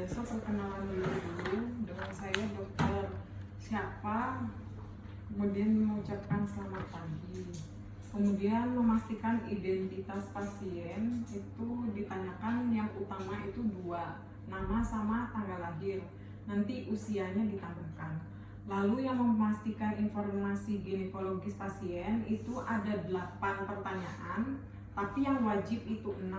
biasa perkenalan dulu dengan saya dokter siapa, kemudian mengucapkan selamat pagi, kemudian memastikan identitas pasien itu ditanyakan. Yang utama itu dua, nama sama tanggal lahir, nanti usianya ditambahkan. Lalu yang memastikan informasi ginekologis pasien itu ada 8 pertanyaan, tapi yang wajib itu 6,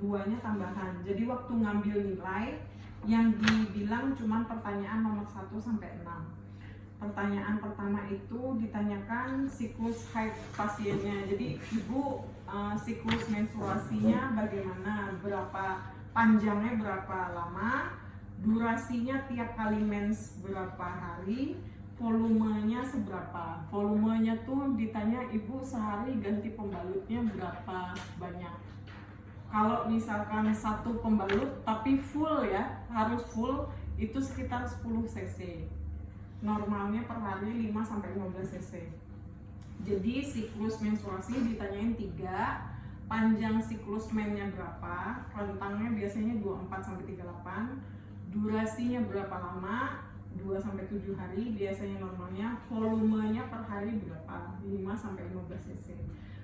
duanya tambahan. Jadi waktu ngambil nilai yang dibilang cuma pertanyaan nomor 1 sampai 6. Pertanyaan pertama itu ditanyakan siklus haid pasiennya. Jadi ibu siklus menstruasinya bagaimana, berapa panjangnya, berapa lama, durasinya tiap kali mens berapa hari, volumenya seberapa. Volumenya tuh ditanya ibu sehari ganti pembalutnya berapa banyak. Kalau misalkan satu pembalut tapi full ya, harus full, itu sekitar 10 cc. Normalnya per hari 5-15 cc. Jadi siklus menstruasi ditanyain 3, panjang siklus mennya berapa, rentangnya biasanya 24-38, durasinya berapa lama, 2-7 hari biasanya normalnya, volumenya per hari berapa, 5-15 cc.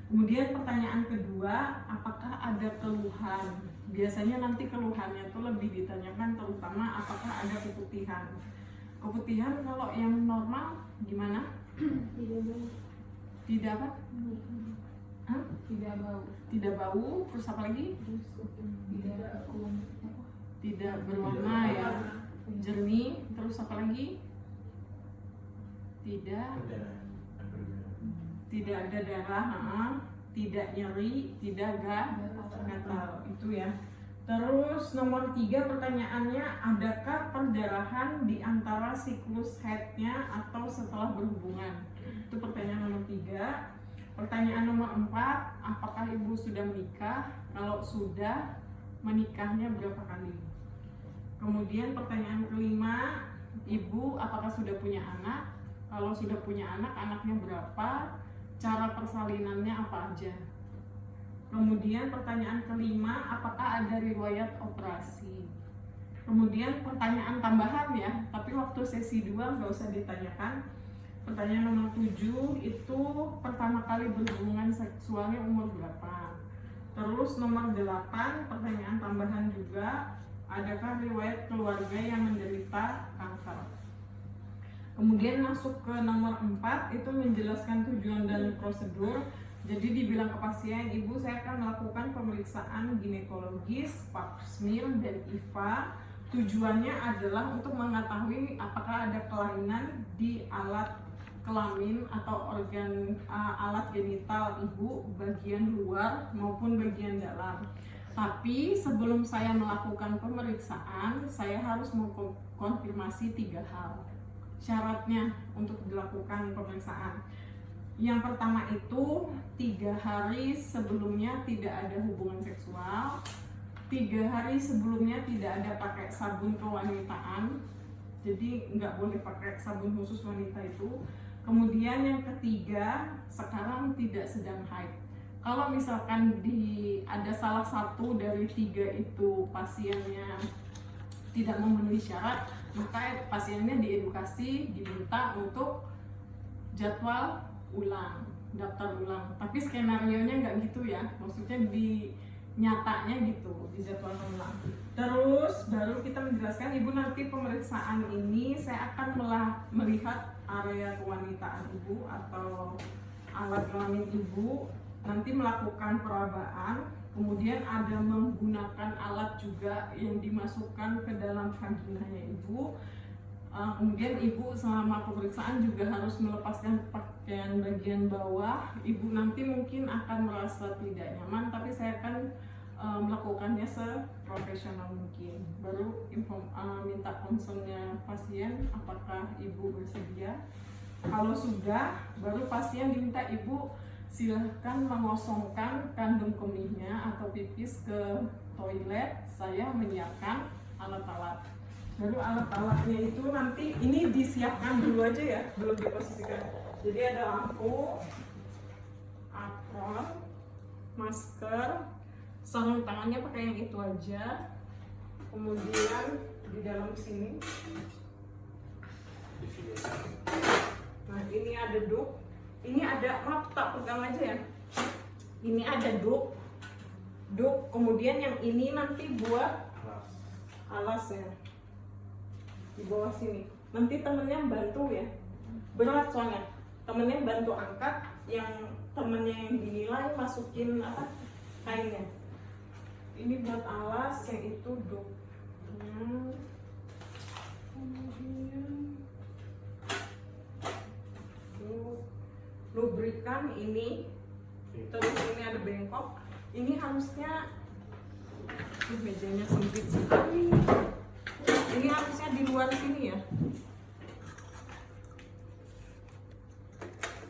Kemudian pertanyaan kedua, apakah ada keluhan? Biasanya nanti keluhannya tuh lebih ditanyakan, terutama apakah ada keputihan. Keputihan kalau yang normal gimana? Tidak bau. Tidak apa? Hah? Tidak bau. Tidak bau, terus apa lagi? Terus tidak Tidak berwarna ya, jernih, terus apa lagi? Tidak ada darah, tidak nyeri, tidak gatal, itu ya. Terus nomor 3 pertanyaannya, adakah perdarahan di antara siklus haidnya atau setelah berhubungan? Itu pertanyaan nomor 3. Pertanyaan nomor 4, apakah ibu sudah menikah? Kalau sudah, menikahnya berapa kali? Kemudian pertanyaan kelima, ibu apakah sudah punya anak? Kalau sudah punya anak, anaknya berapa? Cara persalinannya apa aja? Kemudian pertanyaan kelima, apakah ada riwayat operasi? Kemudian pertanyaan tambahan ya, tapi waktu sesi 2 nggak usah ditanyakan. Pertanyaan nomor 7 itu pertama kali berhubungan seksualnya umur berapa? Terus nomor 8, pertanyaan tambahan juga, adakah riwayat keluarga yang menderita kanker? Kemudian masuk ke nomor 4, itu menjelaskan tujuan dan prosedur. Jadi dibilang ke pasien, ibu saya akan melakukan pemeriksaan ginekologis, pap smear dan IVA. Tujuannya adalah untuk mengetahui apakah ada kelainan di alat kelamin atau organ alat genital ibu, bagian luar maupun bagian dalam. Tapi sebelum saya melakukan pemeriksaan, saya harus mengkonfirmasi 3 hal syaratnya untuk dilakukan pemeriksaan. Yang pertama itu 3 hari sebelumnya tidak ada hubungan seksual, 3 hari sebelumnya tidak ada pakai sabun kewanitaan, jadi nggak boleh pakai sabun khusus wanita itu. Kemudian yang ketiga, sekarang tidak sedang haid. Kalau misalkan ada salah satu dari 3 itu pasiennya tidak memenuhi syarat, maka pasiennya diedukasi, diminta untuk jadwal ulang, daftar ulang. Tapi skenario-nya nggak gitu ya, maksudnya di nyatanya gitu, di jadwal ulang. Terus baru kita menjelaskan, ibu nanti pemeriksaan ini saya akan melihat area kewanitaan ibu atau alat kelamin ibu, nanti melakukan perabaan, kemudian ada menggunakan alat juga yang dimasukkan ke dalam vaginanya ibu. Kemudian ibu selama pemeriksaan juga harus melepaskan pakaian bagian bawah. Ibu nanti mungkin akan merasa tidak nyaman, tapi saya akan melakukannya seprofesional mungkin. Baru minta konselnya pasien apakah ibu bersedia. Kalau sudah, baru pasien diminta ibu silahkan mengosongkan kandung kemihnya atau pipis ke toilet. Saya menyiapkan alat-alat. Baru alat-alatnya itu nanti ini disiapkan dulu aja ya, belum diposisikan. Jadi ada lampu, apron, masker, sarung tangannya pakai yang itu aja. Kemudian di dalam sini. Nah ini ada duk, ini ada, maaf tak pegang aja ya. Ini ada duk, kemudian yang ini nanti buat alas ya, di bawah sini. Nanti temennya bantu ya, berat soalnya. Temennya bantu angkat, yang temennya yang dinilai masukin apa kainnya. Ini buat alas, yang itu duk. Kemudian lubrikan ini, terus ini ada bengkok. Ini harusnya mejanya sempit sekali. Ini harusnya di luar sini ya,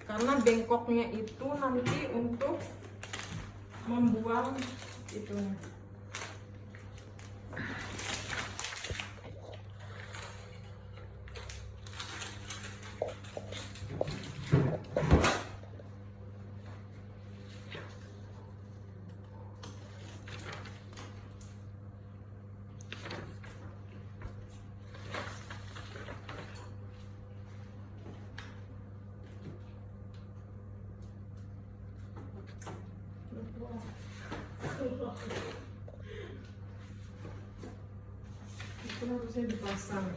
karena bengkoknya itu nanti untuk membuang itu. Itu harusnya dipasang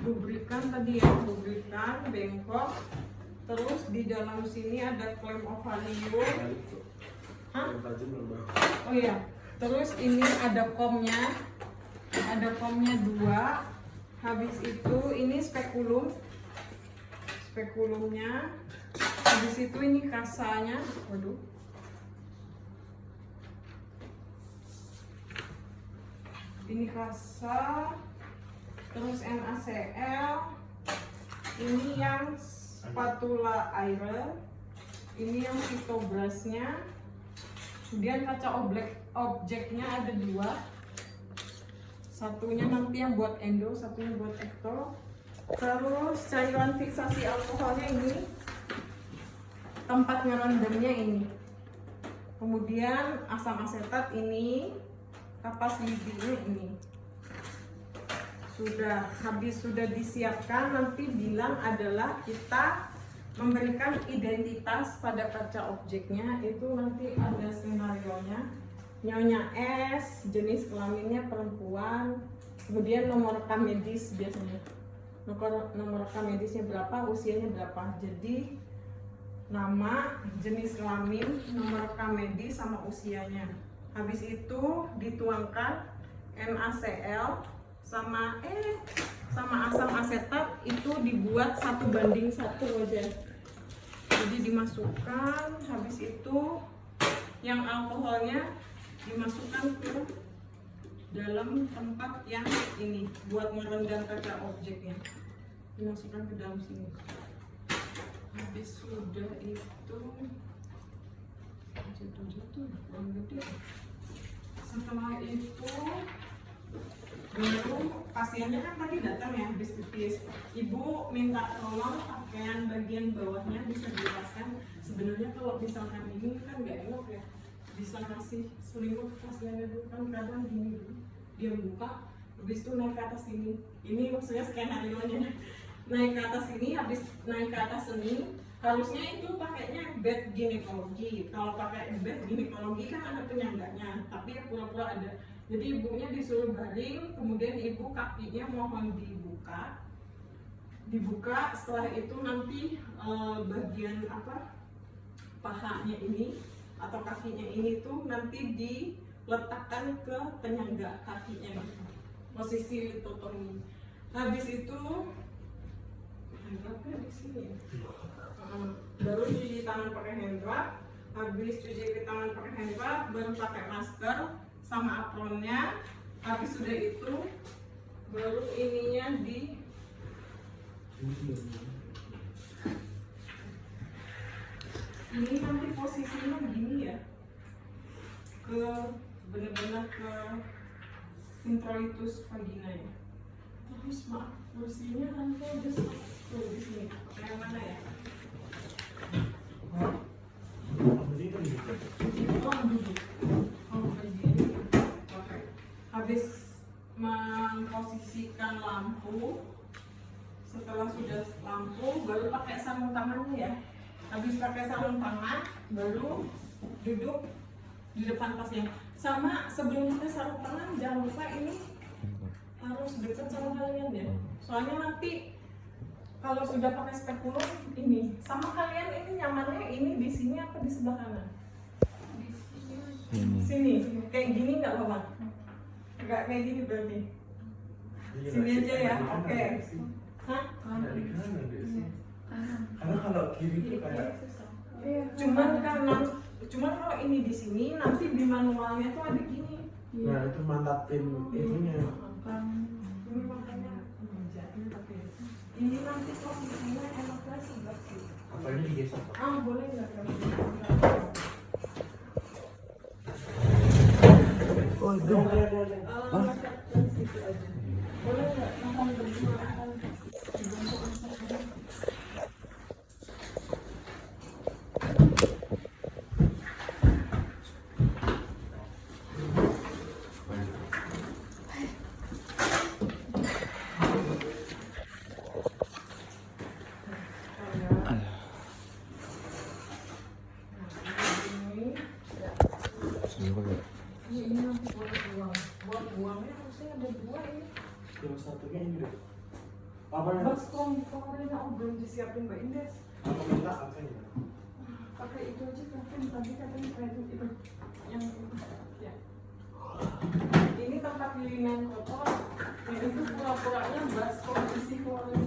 lubrikan tadi ya, lubrikan, bengkok, terus di dalam sini ada claim of value. Hah? Oh iya, terus ini ada komnya, dua. Habis itu ini spekulumnya, habis itu ini kasanya, waduh. Ini kasa, terus NaCl, ini yang spatula iron, ini yang fitobrasnya, kemudian kaca objeknya ada dua, satunya nanti yang buat endo, satunya buat ekto. Terus cairan fiksasi alkoholnya ini, tempat ngerendamnya ini, kemudian asam asetat ini, kapas lidinya ini. Sudah disiapkan, nanti bilang adalah kita memberikan identitas pada kaca objeknya. Itu nanti ada skenarionya, Nyonya S, jenis kelaminnya perempuan, kemudian nomor rekam medis, biasanya nomor rekam medisnya berapa, usianya berapa. Jadi nama, jenis kelamin, nomor rekam medis, sama usianya. Habis itu dituangkan NaCl sama asam asetat, itu dibuat 1:1 aja. Jadi dimasukkan, habis itu yang alkoholnya dimasukkan ke dalam tempat yang ini buat merendam kaca objeknya, dimasukkan ke dalam sini. Habis sudah itu jatuh kurang gede. Setelah itu baru pasiennya kan tadi datang ya, habis pipis, ibu minta tolong pakaian bagian bawahnya bisa dilepaskan. Sebenarnya kalau misalkan ini kan nggak enak ya, bisa kasih selimut pasiennya dulu, kan kadang gini dulu dia buka, habis itu naik ke atas ini maksudnya skenario-nya, naik ke atas ini, habis naik ke atas ini. Harusnya itu pakainya bed ginekologi. Kalau pakai bed ginekologi kan ada penyangganya, tapi ya pura-pura ada. Jadi ibunya disuruh baring, kemudian ibu kakinya mohon dibuka. Setelah itu nanti bagian pahanya ini atau kakinya ini tuh nanti diletakkan ke penyangga kakinya, posisi litotomi. Habis itu handwrapnya di sini. Baru cuci tangan pakai handwrap. Habis cuci tangan pakai handwrap, baru pakai masker sama apronnya. Habis sudah itu baru ininya ini nanti posisinya gini ya, ke benar-benar ke introitus vagina ya. Terus maaf, kursinya nanti ada di sini. Yang mana ya? Habis memposisikan bersihkan lampu. Setelah sudah lampu, baru pakai sarung tangannya ya. Habis pakai sarung tangan, baru duduk di depan pasien. Sama sebelum pakai sarung tangan, jangan lupa ini harus dekat sama kalian ya. Soalnya nanti kalau sudah pakai spekulum ini, sama kalian ini nyamannya ini di sini apa di sebelah kanan? Sini, kayak gini nggak apa-apa? Nggak kayak gini berarti? Sini aja ya, oke. Hah? Karena kalau kiri itu kayak Cuman kalau ini di sini nanti di manualnya tuh ada gini. nah itu mantapin itunya. Ini makanya menjadi tapi ini nanti posisinya enaknya sebelah sini. Apa ini digesek? Boleh nggak? Oh itu. Situ aja. Boleh nggak? Makan berdua. Ini nanti buat buangnya harusnya ada dua ini. Yang satunya ini deh. Apa yang? Bas kompornya belum disiapin Mbak Indes. Apa minta aksennya? Pakai itu aja kan tadi katanya kayak itu yang itu ya. Ini tempat linen kotor. Yang itu pura-puranya baskom isi keluarin.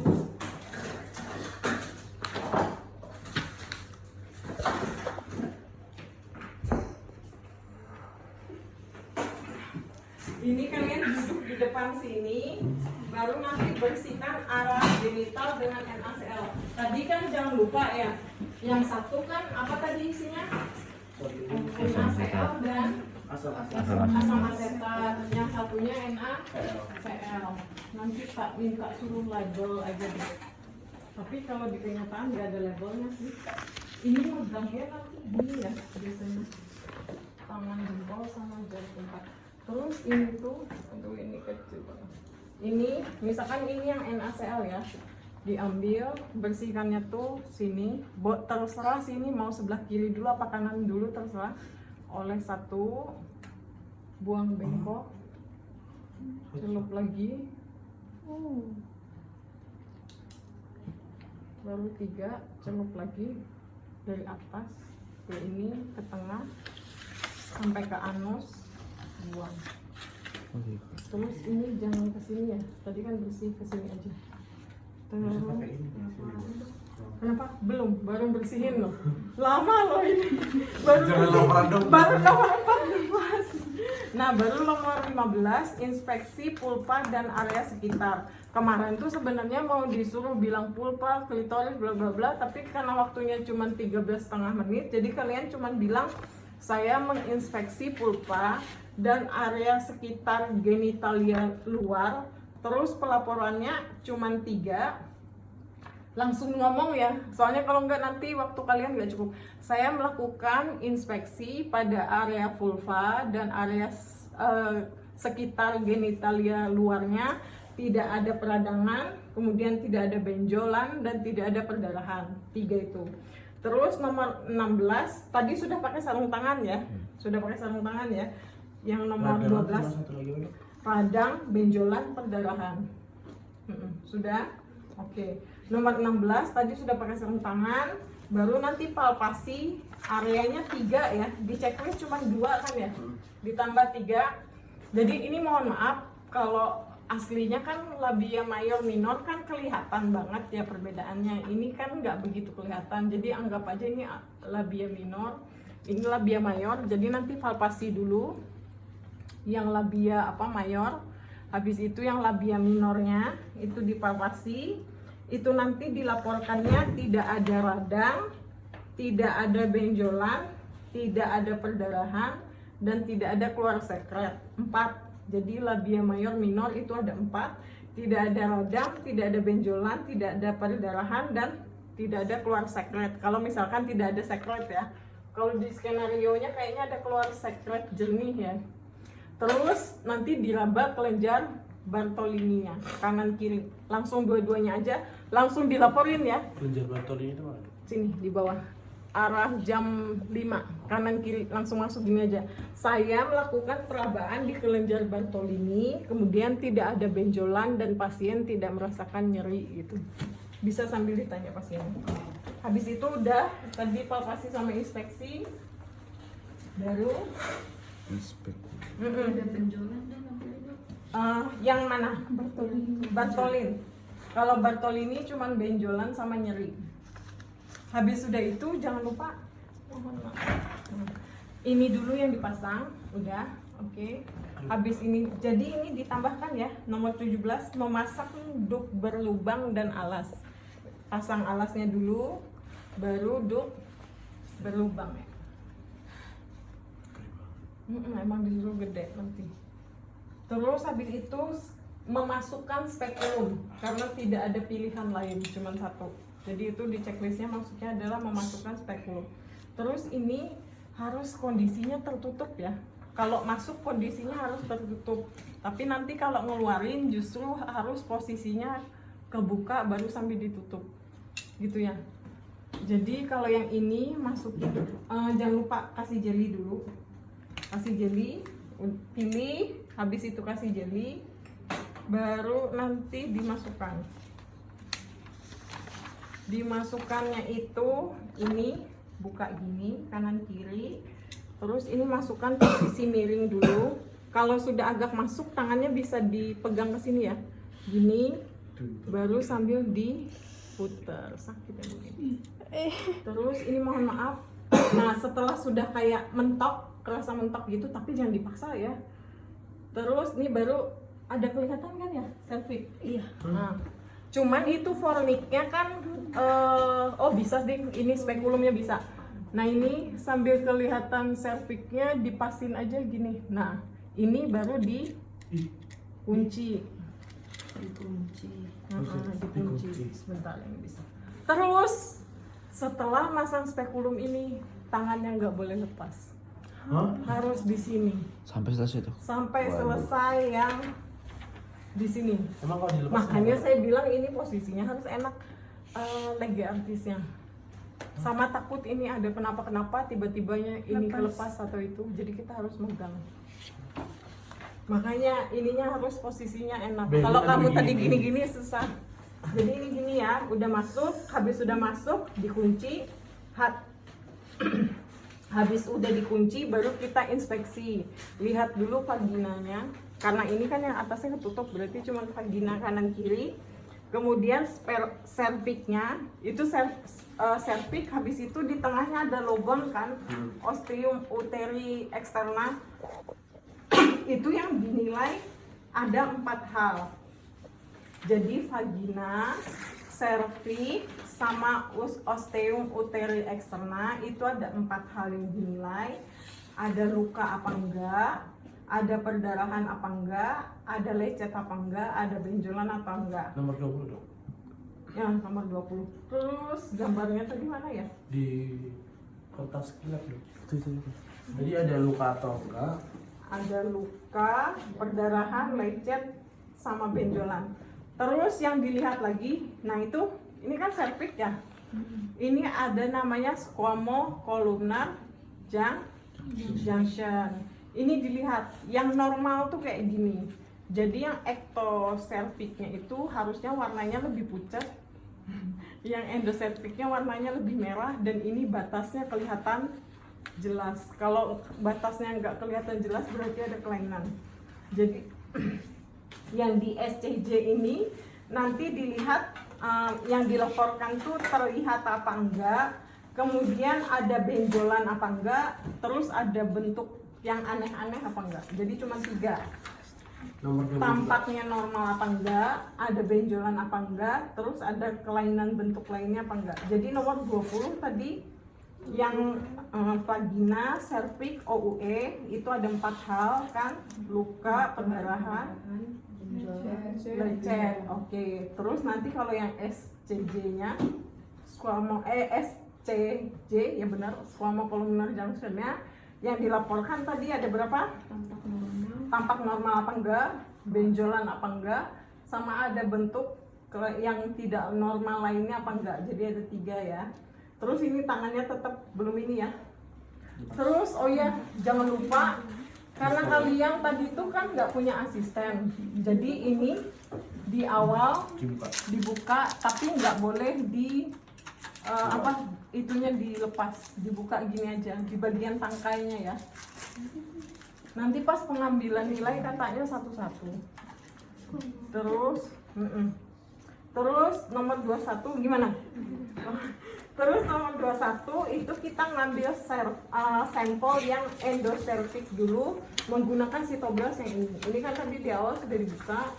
Ini kalian duduk di depan sini, baru nanti bersihkan arah genital dengan NaCl. Tadi kan jangan lupa ya, yang satu kan apa tadi isinya? NaCl dan asam asetat. Yang satunya NaCl. Nanti tak minta suruh label aja deh. Tapi kalau di kenyataan nggak ada labelnya sih. Ini megangnya nanti gini ya biasanya. Tangan jempol sama jari tempat. Terus ini tuh, aduh ini kecil banget. Ini, misalkan ini yang NaCl ya, diambil, bersihkannya tuh sini, terserah sini mau sebelah kiri dulu apa kanan dulu terserah. Oleh satu, buang bengkok, celup lagi, baru tiga, celup lagi dari atas ke ini ke tengah sampai ke anus. Buang. Terus ini jangan ke sini ya. Tadi kan bersih ke sini aja. Terus kenapa? Belum, baru bersihin loh. Lama loh ini. Baru lamaran 14. Nah, baru nomor 15 inspeksi pulpa dan area sekitar. Kemarin tuh sebenarnya mau disuruh bilang pulpa, klitoris, bla bla bla, tapi karena waktunya cuma 13,5 menit, jadi kalian cuma bilang saya menginspeksi pulpa dan area sekitar genitalia luar. Terus pelaporannya cuma 3. Langsung ngomong ya, soalnya kalau nggak nanti waktu kalian nggak cukup. Saya melakukan inspeksi pada area vulva dan area sekitar genitalia luarnya, tidak ada peradangan, kemudian tidak ada benjolan dan tidak ada perdarahan. 3 itu. Terus nomor 16, tadi sudah pakai sarung tangan ya, sudah pakai sarung tangan ya. Yang nomor 12, radang, benjolan, perdarahan. Sudah? Oke. Nomor 16, tadi sudah pakai sarung tangan, baru nanti palpasi, areanya 3 ya, di checklist cuma 2 kan ya, ditambah 3. Jadi ini mohon maaf, kalau aslinya kan labia mayor minor kan kelihatan banget ya perbedaannya. Ini kan nggak begitu kelihatan, jadi anggap aja ini labia minor, ini labia mayor. Jadi nanti palpasi dulu yang labia mayor, habis itu yang labia minornya itu dipalpasi, itu nanti dilaporkannya tidak ada radang, tidak ada benjolan, tidak ada perdarahan, dan tidak ada keluar sekret. 4. Jadi labia mayor minor itu ada 4, tidak ada radang, tidak ada benjolan, tidak ada perdarahan, dan tidak ada keluar sekret. Kalau misalkan tidak ada sekret ya, kalau di skenario-nya kayaknya ada keluar sekret jernih ya. Terus nanti diraba kelenjar Bartolini-nya, kanan kiri. Langsung dua-duanya aja, langsung dilaporin ya. Kelenjar Bartolini itu mana? Sini di bawah. Arah jam 5, kanan kiri langsung masuk gini aja. Saya melakukan perabaan di kelenjar Bartolini, kemudian tidak ada benjolan dan pasien tidak merasakan nyeri gitu. Bisa sambil ditanya pasien. Habis itu udah tadi palpasi sama inspeksi. Baru Ada benjolan dan sampai itu. yang mana? Bartolini. Bartolin. Kalau Bartolini cuman benjolan sama nyeri. Habis sudah itu jangan lupa mohon maaf. Ini dulu yang dipasang, udah, oke. Habis ini, jadi ini ditambahkan ya, nomor 17 memasang duk berlubang dan alas. Pasang alasnya dulu, baru duk berlubang ya. Emang disuruh gede nanti. Terus habis itu memasukkan spekulum karena tidak ada pilihan lain, cuma satu. Jadi itu di checklistnya maksudnya adalah memasukkan spekulum. Terus ini harus kondisinya tertutup ya. Kalau masuk kondisinya harus tertutup. Tapi nanti kalau ngeluarin justru harus posisinya kebuka baru sambil ditutup. Gitu ya. Jadi kalau yang ini masukin, jangan lupa kasih jeli dulu. Kasih jeli, pilih, habis itu kasih jeli, baru nanti dimasukkan. Dimasukkannya itu ini buka gini kanan kiri, terus ini masukkan posisi miring dulu. Kalau sudah agak masuk tangannya bisa dipegang ke sini ya, gini, baru sambil diputar. Sakit ya begini. Terus ini mohon maaf. Nah setelah sudah kayak mentok, kerasa mentok gitu, tapi jangan dipaksa ya. Terus ini baru ada kelihatan kan ya cervix? Iya. Nah, cuman itu forniknya kan bisa sih, ini spekulumnya bisa. Nah ini sambil kelihatan cervixnya dipasin aja gini. Nah ini baru dikunci. Dikunci. Sebentar ini bisa. Terus setelah masang spekulum ini tangannya nggak boleh lepas. Harus di sini. Sampai selesai tuh. Sampai selesai yang di sini. Emang kalau dilepas Makanya saya bilang ini posisinya harus enak lega artisnya. Sama takut ini ada kenapa-kenapa tiba-tibanya ini kelepas atau itu. Jadi kita harus megang. Makanya ininya harus posisinya enak. Kalau kamu tadi gini-gini susah. Jadi ini gini ya, udah masuk, habis sudah masuk dikunci. Habis udah dikunci baru kita inspeksi. Lihat dulu vaginanya. Karena ini kan yang atasnya ketutup, berarti cuma vagina kanan kiri. Kemudian cervixnya itu cervix, habis itu di tengahnya ada lubang kan, ostium uteri externa. Itu yang dinilai ada 4 hal. Jadi vagina, cervix, sama ostium uteri externa itu ada 4 hal yang dinilai. Ada luka apa enggak, ada perdarahan apa enggak, ada lecet apa enggak, ada benjolan apa enggak. Nomor 20 dong. Ya, nomor 20. Terus gambarnya tadi mana ya? Di kertas kilat dong. Itu. Jadi ada luka atau enggak? Ada luka, perdarahan, lecet, sama benjolan. Terus yang dilihat lagi, nah itu, ini kan cervix ya. Ini ada namanya squamocolumnar junction. Ini dilihat, yang normal tuh kayak gini. Jadi yang ectocervixnya itu harusnya warnanya lebih pucat. Yang endocervixnya warnanya lebih merah, dan ini batasnya kelihatan jelas. Kalau batasnya nggak kelihatan jelas berarti ada kelainan. Jadi yang di SCJ ini nanti dilihat yang dilaporkan tuh terlihat apa enggak, kemudian ada benjolan apa enggak, terus ada bentuk yang aneh-aneh apa enggak. Jadi cuma 3. Nomor 22. Tampaknya normal apa enggak, ada benjolan apa enggak, terus ada kelainan bentuk lainnya apa enggak. Jadi nomor 20 tadi yang vagina, cervix, OUE itu ada 4 hal kan, luka, perdarahan, lecet. Oke. Terus nanti kalau yang SCJ-nya SCJ ya benar, squamocolumnar junction-nya yang dilaporkan tadi ada berapa? Tampak normal. Tampak normal apa enggak, benjolan apa enggak, sama ada bentuk yang tidak normal lainnya apa enggak. Jadi ada 3 ya. Terus ini tangannya tetap belum ini ya. Terus oh ya, jangan lupa karena kalian tadi tuh kan nggak punya asisten. Jadi ini di awal dibuka, tapi nggak boleh di itunya dilepas, dibuka gini aja di bagian tangkainya ya. Nanti pas pengambilan nilai katanya satu-satu. Terus nomor 21 gimana? Terus nomor 21 itu kita ngambil sampel yang endoservix dulu menggunakan sitobras yang ini. Ini kan tadi di awal sudah dibuka.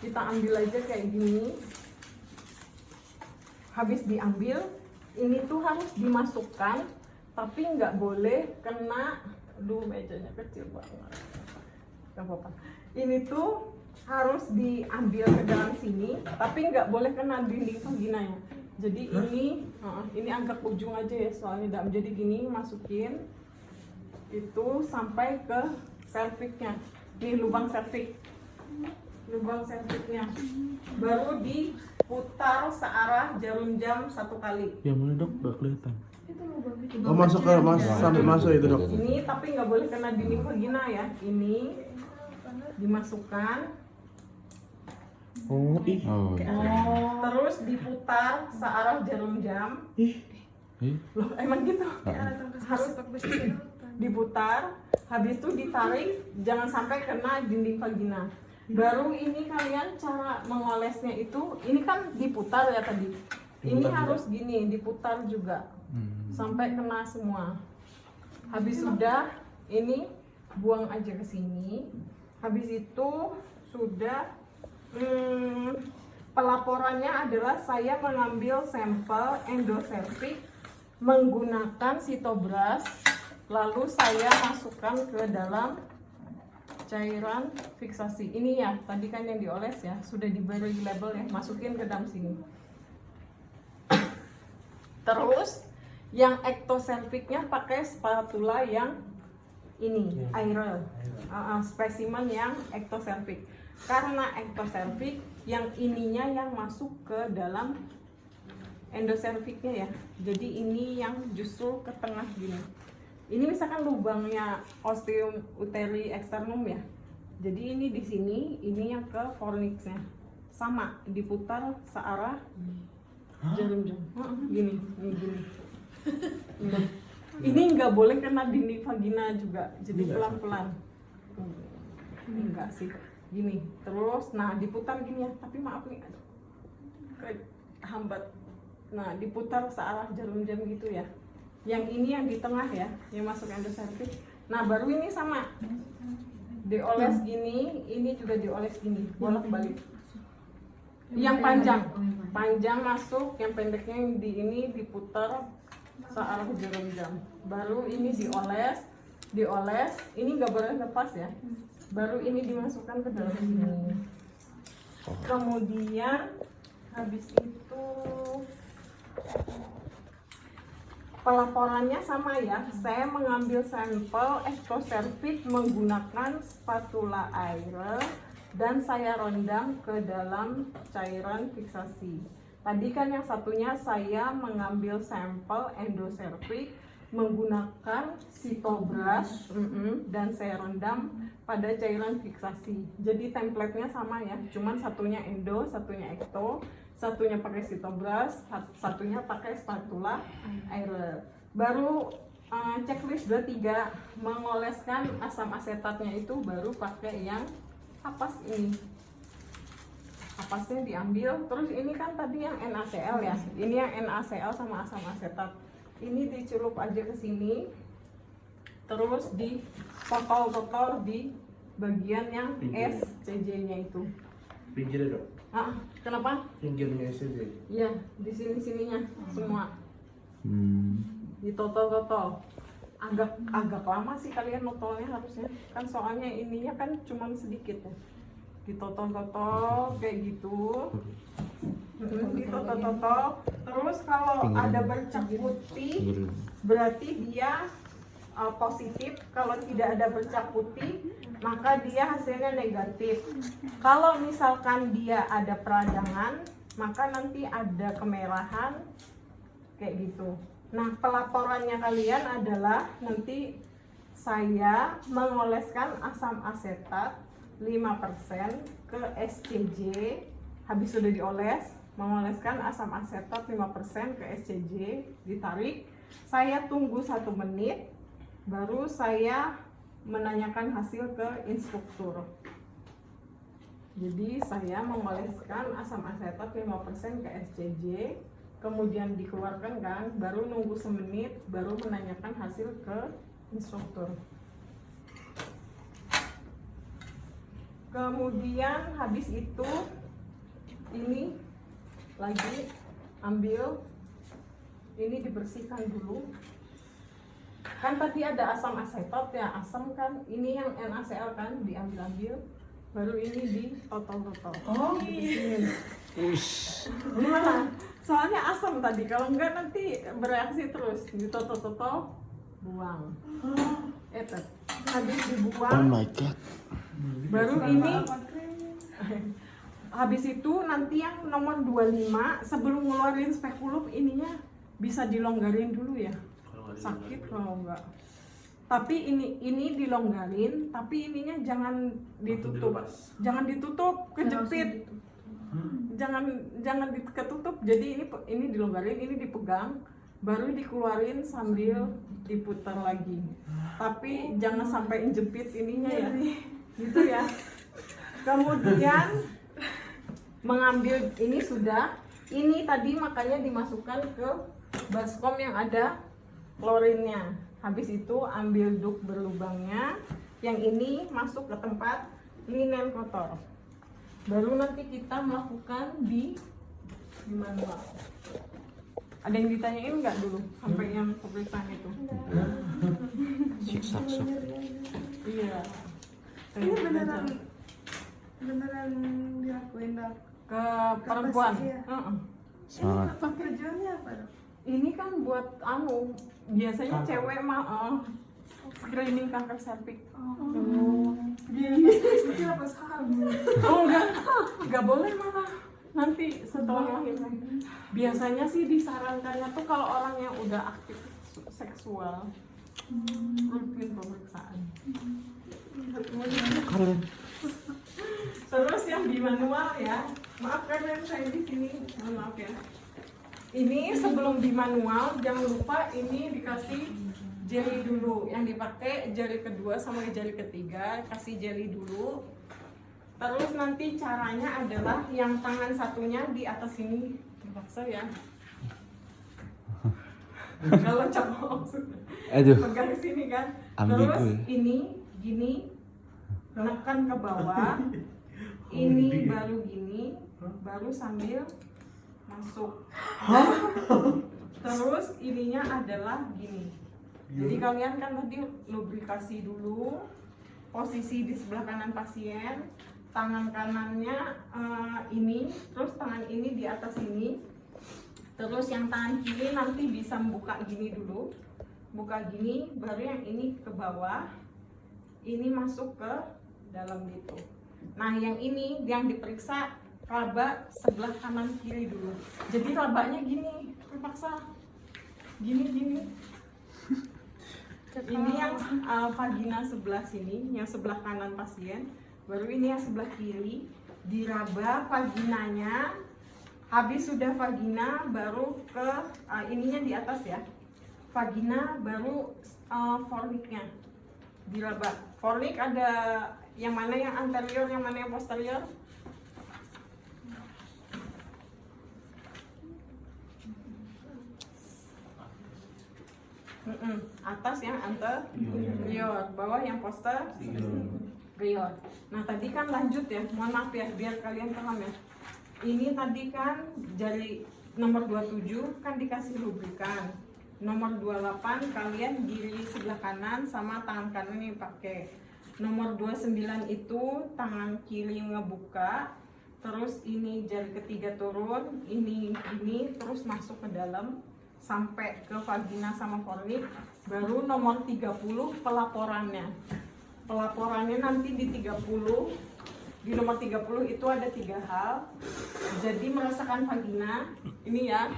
Kita ambil aja kayak gini. Habis diambil, ini tuh harus dimasukkan, tapi nggak boleh kena. Aduh, mejanya kecil banget. Gak apa-apa. Ini tuh harus diambil ke dalam sini, tapi nggak boleh kena dinding vaginanya. Jadi ini angkat ujung aja ya, soalnya dalam. Jadi gini, masukin itu sampai ke serviksnya. Nih lubang serviks, serviksnya. Baru diputar searah jarum jam 1 kali. Yang mana dok? Gak kelihatan. Itu Oh masuk ke sampai masuk itu dok. Ini tapi nggak boleh kena dinding vagina ya. Ini dimasukkan. Oh ih. Terus diputar searah jarum jam. Loh, emang gitu? Harus diputar. Habis itu ditarik, jangan sampai kena dinding vagina. Baru ini kalian cara mengolesnya itu, ini kan diputar ya tadi. Ini harus gini, diputar juga sampai kena semua. Habis sudah, ini buang aja ke sini. Habis itu sudah pelaporannya adalah saya mengambil sampel endoservix menggunakan sitobras, lalu saya masukkan ke dalam cairan fiksasi. Ini ya, tadi kan yang dioles ya, sudah diberi label ya, masukin ke dalam sini. Terus yang ectoservixnya pakai spatula yang ini, Airel, spesimen yang ectoservix. Karena ectoservix yang ininya yang masuk ke dalam endoservixnya ya. Jadi ini yang justru ke tengah gini. Ini misalkan lubangnya ostium uteri externum ya. Jadi ini di sini, ini yang ke fornixnya. Sama, diputar searah jarum jam. Gini. Ini nggak boleh kena dinding vagina juga. Jadi pelan-pelan. Enggak sih. Gini. Terus, nah diputar gini ya. Tapi maaf nih, hambat. Nah, diputar searah jarum jam gitu ya. Yang ini yang di tengah ya, yang masuk endoservix. Nah, baru ini sama. Dioles gini, ini juga dioles gini, bolak-balik. Yang panjang masuk, yang pendeknya yang di ini diputar searah jarum jam. Baru ini dioles, ini nggak boleh lepas ya. Baru ini dimasukkan ke dalam sini. Kemudian habis itu pelaporannya sama ya. Saya mengambil sampel ectoservix menggunakan spatula Airel dan saya rendam ke dalam cairan fiksasi. Tadi kan yang satunya saya mengambil sampel endoservix menggunakan sitobras dan saya rendam pada cairan fiksasi. Jadi template-nya sama ya, cuman satunya endo, satunya ekto, satunya pakai sitobras, satunya pakai spatula Airel. Baru checklist 23, mengoleskan asam asetatnya itu baru pakai yang apas ini. Apasnya diambil, terus ini kan tadi yang NaCl ya. Ini yang NaCl sama asam asetat. Ini dicelup aja ke sini. Terus di totol di bagian yang SCJ-nya itu. Pinggirnya dok. Kenapa? Pinggirnya SCJ. Iya, di sininya semua. Di totol. Agak lama sih kalian notolnya harusnya. Kan soalnya ininya kan cuma sedikit ya. Di totol kayak gitu. Di totol. Terus kalau ada bercak putih, berarti dia positif. Kalau tidak ada bercak putih, maka dia hasilnya negatif. Kalau misalkan dia ada peradangan, maka nanti ada kemerahan kayak gitu. Nah, pelaporannya kalian adalah nanti saya mengoleskan asam asetat 5% ke SCJ. Habis sudah dioles, mengoleskan asam asetat 5% ke SCJ, ditarik. Saya tunggu 1 menit, baru saya menanyakan hasil ke instruktur. Jadi saya mengoleskan asam asetat 5% ke SCJ, kemudian dikeluarkan kan, baru nunggu semenit, baru menanyakan hasil ke instruktur. Kemudian habis itu ini lagi ambil, ini dibersihkan dulu. Kan tadi ada asam asetat ya, asam kan, ini yang NaCl kan diambil-ambil, baru ini ditotol-totol. Oh Dibersihin. Ush. Gimana? Soalnya asam tadi, kalau enggak nanti bereaksi terus, ditotol-totol, buang. Habis Oh dibuang, my god. baru ini habis itu nanti yang nomor 25 sebelum ngeluarin spekulum ininya bisa dilonggarin dulu ya, sakit kalau enggak. Tapi ini dilonggarin, tapi ininya jangan ditutup, kejepit, jangan ketutup. Jadi ini dilonggarin, ini dipegang, baru dikeluarin sambil diputar lagi. Tapi jangan sampai jepit ininya ya, gitu ya. Kemudian mengambil ini sudah, ini tadi makanya dimasukkan ke baskom yang ada klorinnya. Habis itu ambil duk berlubangnya, yang ini masuk ke tempat linen kotor. Baru nanti kita melakukan di manual. Ada yang ditanyain nggak dulu sampai yang pemeriksaan itu? Siksa sok. Iya. Ini beneran dilakuin dok. Ke perempuan. Iya. Semangat. Tujuannya apa dok? Ini kan buat biasanya Kanker. cewek mah screening kanker serviks. Itu apa sahabat? Oh enggak boleh malah nanti setelah melahirkan. Biasanya sih disarankannya tuh kalau orang yang udah aktif seksual rutin pemeriksaan. Kalian. Terus yang di manual ya, maaf karena saya di sini, mohon maaf ya. Ini sebelum di manual jangan lupa ini dikasih jelly dulu. Yang dipakai jari kedua sama jari ketiga, kasih jelly dulu. Terus nanti caranya adalah yang tangan satunya di atas sini, terpaksa ya. Kalau cowok Aduh. pegang sini kan. Ambigu Terus ya. ini gini, menekan ke bawah. Ini baru gini, baru sambil masuk. Terus ininya adalah gini. Jadi kalian kan tadi lubrikasi dulu, posisi di sebelah kanan pasien, tangan kanannya ini, terus tangan ini di atas ini. Terus yang tangan kiri nanti bisa membuka gini dulu, buka gini, baru yang ini ke bawah, ini masuk ke dalam gitu. Nah yang ini yang diperiksa raba sebelah kanan kiri dulu. Jadi rabanya gini, terpaksa gini. Ini yang vagina sebelah sini, yang sebelah kanan pasien. Baru ini yang sebelah kiri, diraba vaginanya. Habis sudah vagina, baru ke ininya di atas ya. Vagina, baru forniknya diraba. Fornik ada yang mana yang anterior, yang mana yang posterior? Atas yang anterior, bawah yang posterior. Nah tadi kan lanjut ya, mohon maaf ya biar kalian paham ya. Ini tadi kan jari nomor 27 kan dikasih lubrikan. Nomor 28 kalian diri sebelah kanan sama tangan kanan yang pakai. Nomor 29 itu tangan kiri ngebuka. Terus ini jari ketiga turun, ini terus masuk ke dalam. sampai ke vagina sama fornix. Baru nomor 30 pelaporannya. Pelaporannya nanti di 30. Di nomor 30 itu ada 3 hal. Jadi merasakan vagina, ini ya,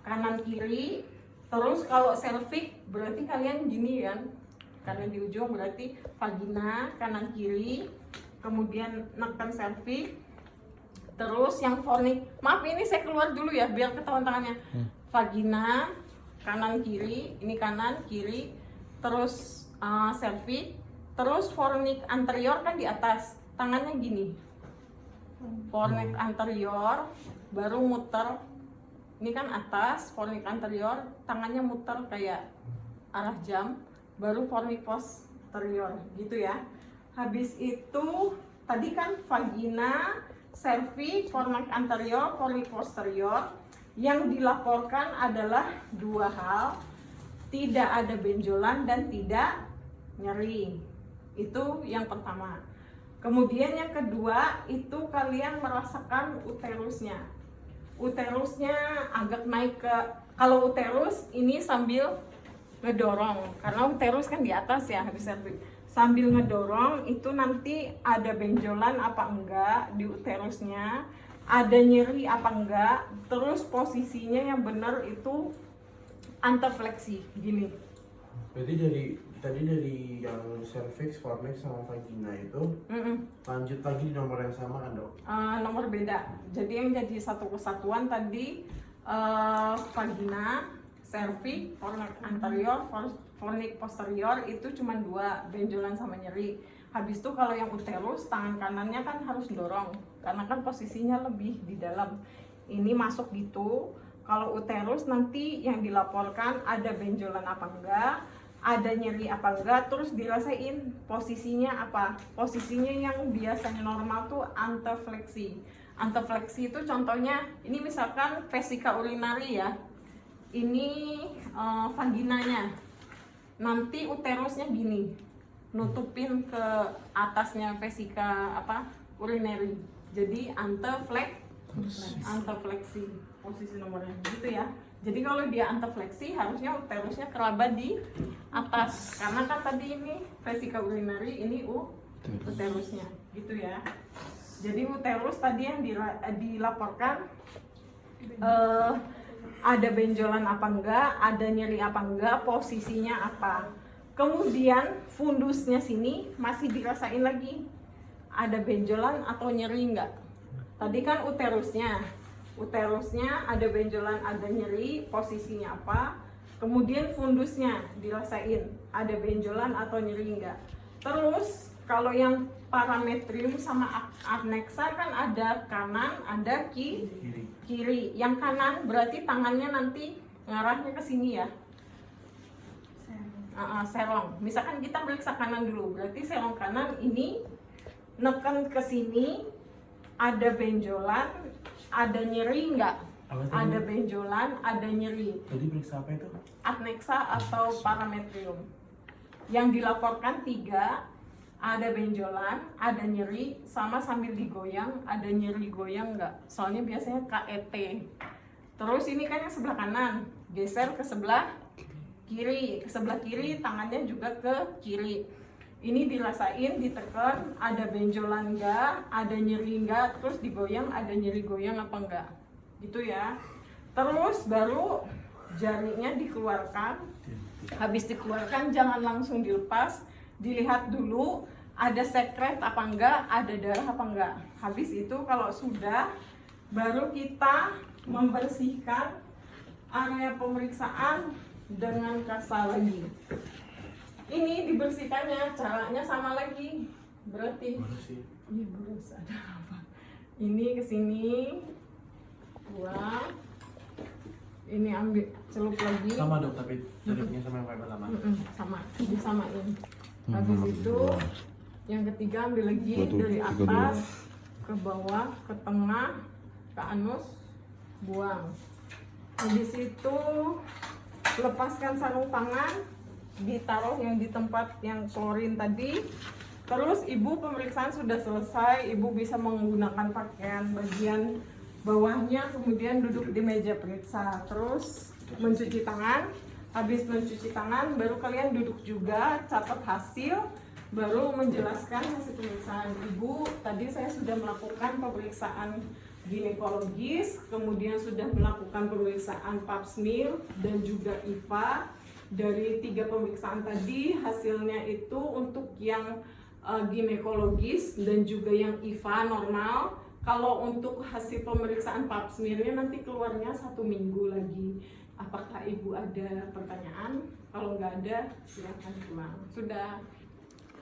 kanan kiri. Terus kalau cervix berarti kalian gini kan, karena di ujung berarti vagina kanan kiri. Kemudian neken cervix. Terus yang fornix, maaf ini saya keluar dulu ya biar ketahuan tangannya. Vagina kanan kiri, ini kanan kiri. Terus cervix. Terus fornix anterior kan di atas, tangannya gini. Fornix anterior, baru muter. Ini kan atas, fornix anterior, tangannya muter kayak arah jam. Baru fornix posterior, gitu ya. Habis itu, tadi kan vagina, cervix, fornix anterior, fornix posterior. Yang dilaporkan adalah 2 hal, tidak ada benjolan dan tidak nyeri. Itu yang pertama. Kemudian yang kedua itu kalian merasakan uterusnya. Uterusnya agak naik ke, kalau uterus ini sambil ngedorong, karena uterus kan di atas ya habis cervix. Sambil ngedorong itu nanti ada benjolan apa enggak di uterusnya, ada nyeri apa enggak, terus posisinya yang benar itu antefleksi gini. Berarti tadi dari yang cervix, fornix sama vagina itu lanjut lagi di nomor yang sama kan dok? Nomor beda. Jadi yang jadi satu kesatuan tadi vagina, cervix, fornix anterior, fornix posterior itu cuma 2, benjolan sama nyeri. Habis itu kalau yang uterus, tangan kanannya kan harus dorong karena kan posisinya lebih di dalam. Ini masuk gitu. Kalau uterus nanti yang dilaporkan ada benjolan apa enggak, ada nyeri apa enggak, terus dirasain posisinya apa. Posisinya yang biasanya normal tuh antefleksi. Antefleksi itu contohnya, ini misalkan vesika urinari ya, ini vaginanya, nanti uterusnya gini, nutupin ke atasnya vesika urinary. Jadi antefleksi posisi nomornya gitu ya. Jadi kalau dia antefleksi harusnya uterusnya kerabat di atas, karena kan tadi ini vesika urinary, ini uterusnya gitu ya. Jadi uterus tadi yang dilaporkan ada benjolan apa enggak, ada nyeri apa enggak, posisinya apa. Kemudian fundusnya sini masih dirasain lagi ada benjolan atau nyeri enggak. Tadi kan uterusnya ada benjolan, ada nyeri, posisinya apa. Kemudian fundusnya dirasain ada benjolan atau nyeri enggak. Terus kalau yang parametrium sama adnexa kan ada kanan, ada kiri. Yang kanan berarti tangannya nanti ngarahnya ke sini ya. Serong. Misalkan kita periksa kanan dulu, berarti serong kanan ini neken ke sini, ada benjolan, ada nyeri enggak? Ada benjolan, ada nyeri. Tadi periksa apa itu? Adnexa atau parametrium. Yang dilaporkan 3, ada benjolan, ada nyeri, sama sambil digoyang, ada nyeri goyang enggak? Soalnya biasanya KET. Terus ini kan yang sebelah kanan, geser ke sebelah kiri. Ke sebelah kiri, tangannya juga ke kiri. Ini dirasain, ditekan, ada benjolan enggak, ada nyeri enggak, terus digoyang, ada nyeri goyang apa enggak. Gitu ya. Terus baru jarinya dikeluarkan. Habis dikeluarkan jangan langsung dilepas, dilihat dulu ada sekret apa enggak, ada darah apa enggak. Habis itu kalau sudah, baru kita membersihkan area pemeriksaan dengan kasa lagi. Ini dibersihkannya caranya sama lagi, berarti ini berus ada apa? Ini kesini, buang. Ini ambil celup lagi. Sama dok, tapi celupnya sama yang pertama. Sama, disamain. Habis itu yang ketiga ambil lagi dari atas ke bawah, ke tengah, ke anus, buang. Habis itu lepaskan sarung tangan, ditaruh yang di tempat yang klorin tadi. Terus ibu pemeriksaan sudah selesai, ibu bisa menggunakan pakaian bagian bawahnya, kemudian duduk di meja periksa. Terus mencuci tangan. Habis mencuci tangan, baru kalian duduk juga, catat hasil, baru menjelaskan hasil pemeriksaan. Ibu, tadi saya sudah melakukan pemeriksaan ginekologis, kemudian sudah melakukan pemeriksaan pap smear dan juga IVA. Dari 3 pemeriksaan tadi, hasilnya itu untuk yang ginekologis dan juga yang IVA normal. Kalau untuk hasil pemeriksaan pap smear-nya nanti keluarnya 1 minggu lagi. Apakah ibu ada pertanyaan? Kalau nggak ada, silakan pulang. Sudah.